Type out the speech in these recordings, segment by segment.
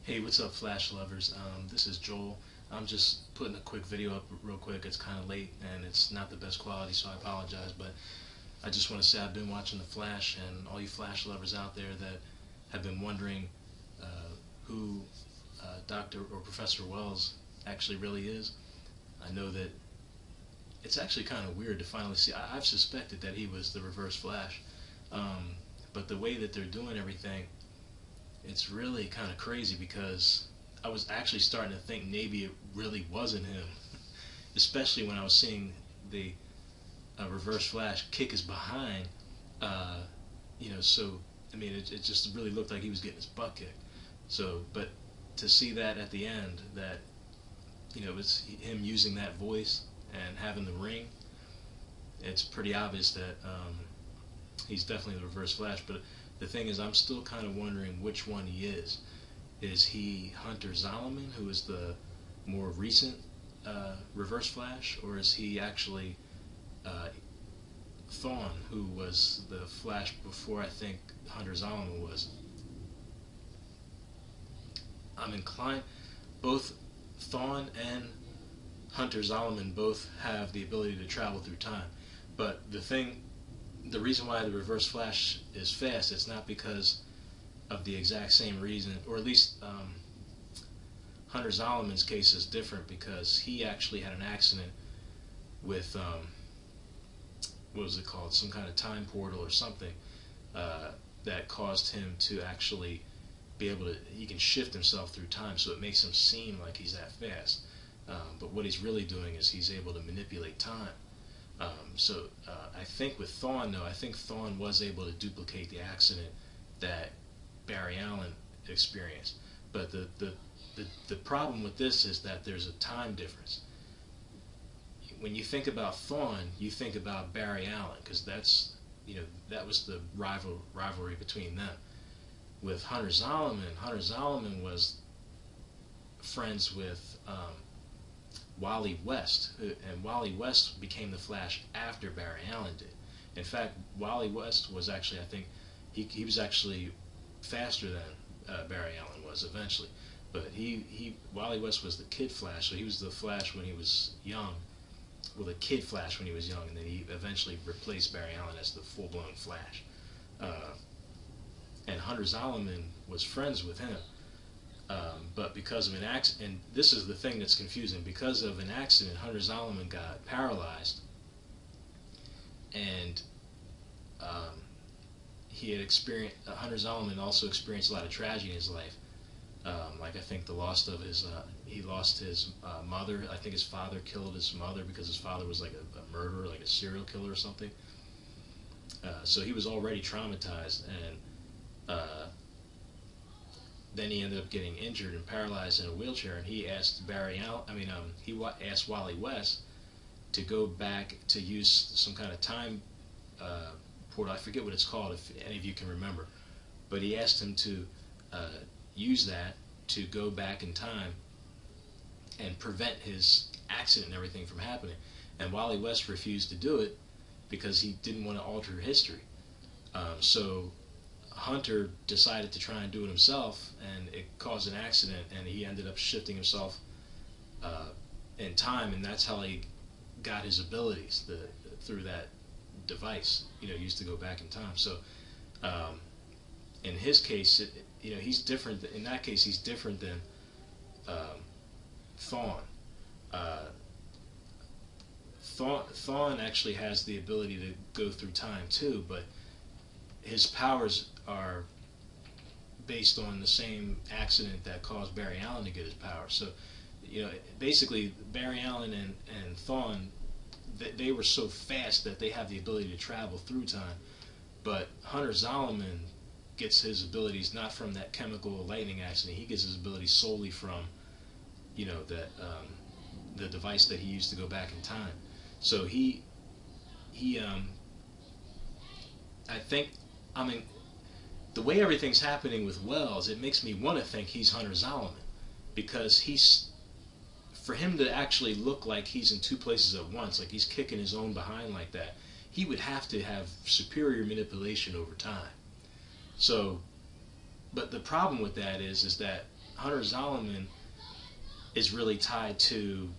Hey, what's up, Flash lovers? This is Joel. I'm just putting a quick video up real quick. It's kind of late and it's not the best quality, so I apologize. But I just want to say I've been watching The Flash, and all you Flash lovers out there that have been wondering who Dr. or Professor Wells actually really is. I know that it's actually kind of weird to finally see. I've suspected that he was the Reverse Flash, but the way that they're doing everything, it's really kind of crazy, because I was actually starting to think maybe it really wasn't him, especially when I was seeing the Reverse Flash kick his behind. So I mean, it just really looked like he was getting his butt kicked. So, but to see that at the end, that it was him using that voice and having the ring, it's pretty obvious that he's definitely the Reverse Flash. But the thing is, I'm still kind of wondering which one he is. Is he Hunter Zolomon, who is the more recent Reverse Flash, or is he actually Thawne, who was the Flash before I think Hunter Zolomon was? I'm inclined, both Thawne and Hunter Zolomon both have the ability to travel through time, but the reason why the Reverse Flash is fast, it's not because of the exact same reason, or at least Hunter Zolomon's case is different, because he actually had an accident with what was it called, some kind of time portal or something, that caused him to actually be able to, he can shift himself through time, so it makes him seem like he's that fast, but what he's really doing is he's able to manipulate time. I think with Thawne, though, I think Thawne was able to duplicate the accident that Barry Allen experienced. But the problem with this is that there's a time difference. When you think about Thawne, you think about Barry Allen, because that was the rivalry between them. With Hunter Zolomon was friends with Wally West, and Wally West became the Flash after Barry Allen did. In fact, Wally West was actually, I think, he was actually faster than Barry Allen was eventually. But Wally West was the Kid Flash, so he was the Flash when he was young, well, the Kid Flash when he was young, and then he eventually replaced Barry Allen as the full-blown Flash. And Hunter Zolomon was friends with him. But because of an accident, and this is the thing that's confusing, because of an accident, Hunter Zolomon got paralyzed, and Hunter Zolomon also experienced a lot of tragedy in his life. Like, I think the loss of his, he lost his mother. I think his father killed his mother, because his father was like a murderer, like a serial killer or something. So he was already traumatized, and then he ended up getting injured and paralyzed in a wheelchair, and he asked he asked Wally West to go back to use some kind of time portal. I forget what it's called, if any of you can remember, but he asked him to use that to go back in time and prevent his accident and everything from happening. And Wally West refused to do it because he didn't want to alter history. So Hunter decided to try and do it himself, and it caused an accident, and he ended up shifting himself in time, and that's how he got his abilities, through that device, used to go back in time. So in his case, he's different. In that case, he's different than Thawne. Thawne actually has the ability to go through time too, but his powers are based on the same accident that caused Barry Allen to get his powers. So, basically, Barry Allen and Thawne, they were so fast that they have the ability to travel through time. But Hunter Zolomon gets his abilities not from that chemical lightning accident. He gets his abilities solely from, the device that he used to go back in time. So the way everything's happening with Wells, it makes me want to think he's Hunter Zolomon, because for him to actually look like he's in two places at once, like he's kicking his own behind like that, he would have to have superior manipulation over time. So, but the problem with that is that Hunter Zolomon is really tied to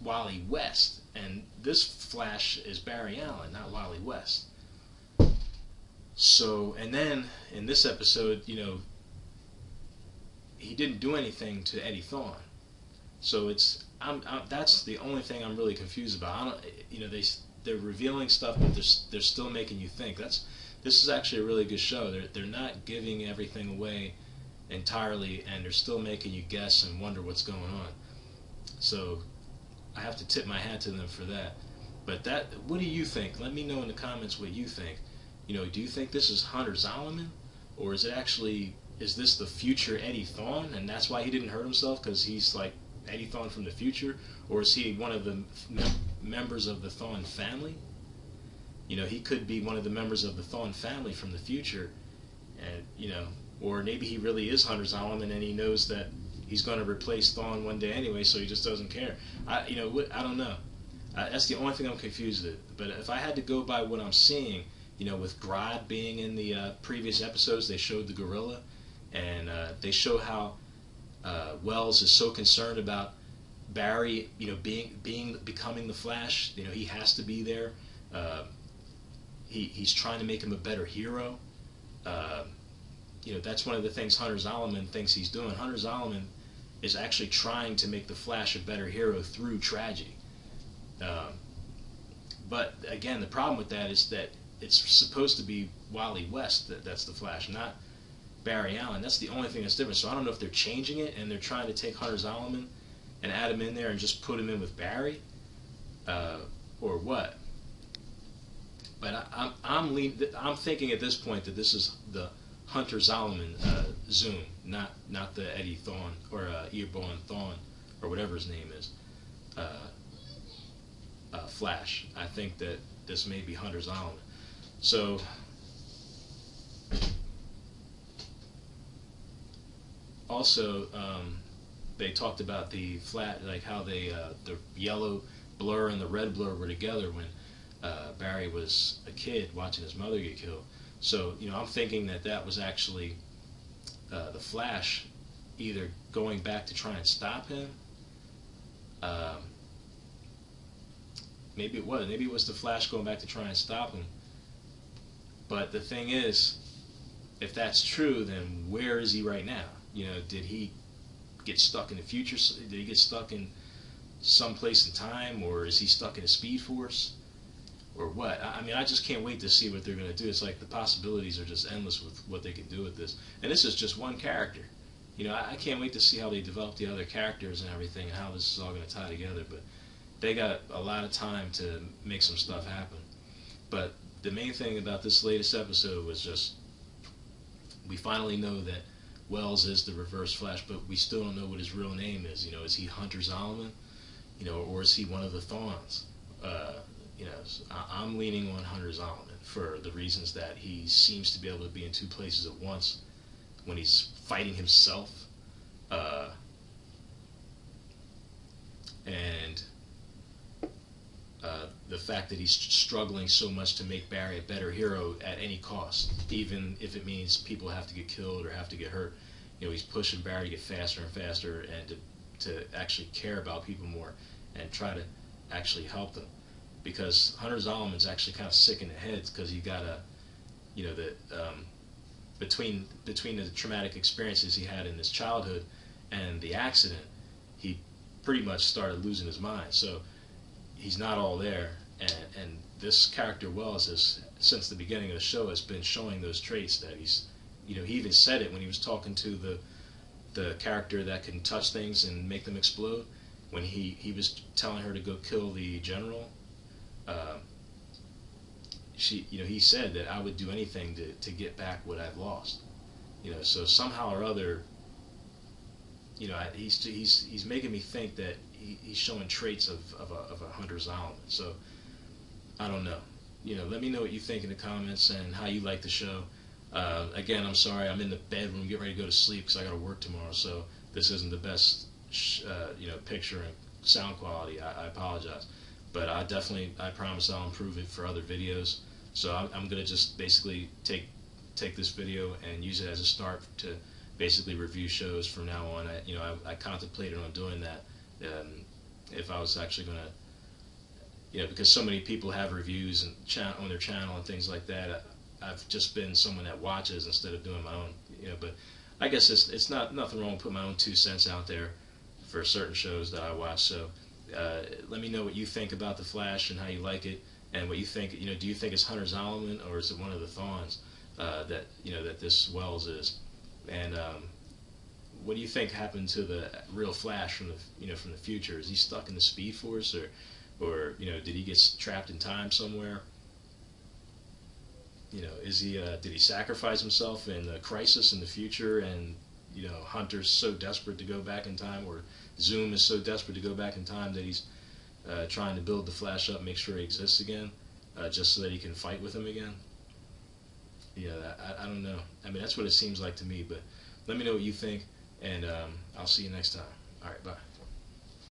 Wally West, and this Flash is Barry Allen, not Wally West. So, and then in this episode, he didn't do anything to Eddie Thawne. So that's the only thing I'm really confused about. I don't, they're revealing stuff, but they're still making you think. This is actually a really good show. They're not giving everything away entirely, and they're still making you guess and wonder what's going on. So I have to tip my hat to them for that. But what do you think? Let me know in the comments what you think. Do you think this is Hunter Zolomon, or is this the future Eddie Thawne, and that's why he didn't hurt himself, because he's like Eddie Thawne from the future? Or is he one of the members of the Thawne family? He could be one of the members of the Thawne family from the future, and or maybe he really is Hunter Zolomon, and he knows that he's going to replace Thawne one day anyway, so he just doesn't care. I don't know. That's the only thing I'm confused with. But if I had to go by what I'm seeing, with Grodd being in the previous episodes, they showed the gorilla, and they show how Wells is so concerned about Barry, becoming the Flash. He has to be there. He's trying to make him a better hero. That's one of the things Hunter Zolomon thinks he's doing. Hunter Zolomon is actually trying to make the Flash a better hero through tragedy. But again, the problem with that is that it's supposed to be Wally West that's the Flash, not Barry Allen. That's the only thing that's different. So I don't know if they're changing it and they're trying to take Hunter Zolomon and add him in there and just put him in with Barry, or what. But I'm thinking at this point that this is the Hunter Zolomon Zoom, not the Eddie Thawne or Earborn Thawne or whatever his name is, Flash. I think that this may be Hunter Zolomon. So also they talked about the how the yellow blur and the red blur were together when Barry was a kid watching his mother get killed. So I'm thinking that was actually the Flash either going back to try and stop him. Maybe it was the Flash going back to try and stop him. But the thing is, if that's true, then where is he right now? Did he get stuck in the future? Did he get stuck in some place in time, or is he stuck in a Speed Force, or what? I mean, I just can't wait to see what they're going to do. It's like the possibilities are just endless with what they can do with this. And this is just one character. I can't wait to see how they develop the other characters and everything, and how this is all going to tie together. But they got a lot of time to make some stuff happen. But the main thing about this latest episode was just, we finally know that Wells is the Reverse Flash, but we still don't know what his real name is. Is he Hunter Zolomon? Or is he one of the Thawnes? So I'm leaning on Hunter Zolomon for the reasons that he seems to be able to be in two places at once when he's fighting himself, and the fact that he's struggling so much to make Barry a better hero at any cost, even if it means people have to get killed or have to get hurt. He's pushing Barry to get faster and faster, and to actually care about people more and try to actually help them. Because Hunter Zolomon's actually kind of sick in the head, because he got between the traumatic experiences he had in his childhood and the accident, he pretty much started losing his mind. So he's not all there, and this character Wells has, since the beginning of the show, has been showing those traits that he's, he even said it when he was talking to the character that can touch things and make them explode, when he was telling her to go kill the general. He said that I would do anything to get back what I've lost. So somehow or other, he's making me think that he's showing traits of a Hunter Zolomon. So I don't know. Let me know what you think in the comments and how you like the show. Again, I'm sorry, I'm in the bedroom getting ready to go to sleep because I got to work tomorrow. So this isn't the best picture and sound quality. I apologize. But I promise I'll improve it for other videos. So I'm going to just basically take this video and use it as a start to basically review shows from now on. I contemplated on doing that, if I was actually going to, because so many people have reviews and on their channel and things like that. I've just been someone that watches instead of doing my own. But I guess it's not nothing wrong with putting my own 2 cents out there for certain shows that I watch. So let me know what you think about the Flash and how you like it, and what you think. Do you think it's Hunter Zolomon, or is it one of the Thawns that this Wells is? And what do you think happened to the real Flash from the future? Is he stuck in the Speed Force, or did he get trapped in time somewhere? Is he did he sacrifice himself in the Crisis in the future, and Hunter's so desperate to go back in time, or Zoom is so desperate to go back in time that he's trying to build the Flash up, make sure he exists again, just so that he can fight with him again? I don't know. I mean, that's what it seems like to me, but let me know what you think, and I'll see you next time. All right, bye.